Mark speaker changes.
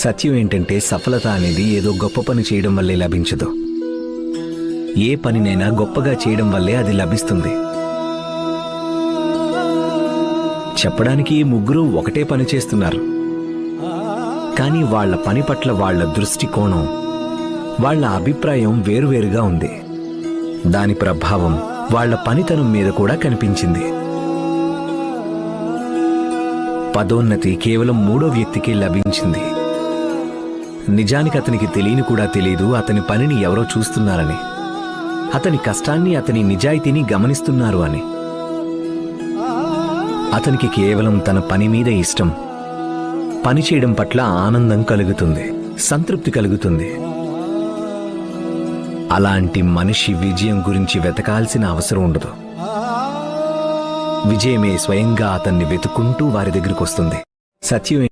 Speaker 1: సత్యం ఏంటంటే సఫలత అనేది ఏదో గొప్ప పని చేయడం వల్లే లభించదు. ఏ పనినైనా గొప్పగా చేయడం వల్లే అది లభిస్తుంది. చెప్పడానికి ఈ ముగ్గురు ఒకటే పని చేస్తున్నారు, కానీ వాళ్ల పని పట్ల వాళ్ల దృష్టికోణం, వాళ్ల అభిప్రాయం వేరువేరుగా ఉంది. దాని ప్రభావం వాళ్ల పనితనం మీద కూడా కనిపించింది. పదోన్నతి కేవలం మూడో వ్యక్తికి లభించింది. నిజానికి అతనికి తెలియని కూడా తెలీదు అతని పనిని ఎవరో చూస్తున్నారని, అతని కష్టాన్ని, అతని నిజాయితీని గమనిస్తున్నారు అని. అతనికి కేవలం తన పని మీద ఇష్టం, పని చేయడం పట్ల ఆనందం కలుగుతుంది, సంతృప్తి కలుగుతుంది. అలాంటి మనిషి విజయం గురించి వెతకాల్సిన అవసరం ఉండదు. విజయమే స్వయంగా అతన్ని వెతుక్కుంటూ వారి దగ్గరికి వస్తుంది. సత్యం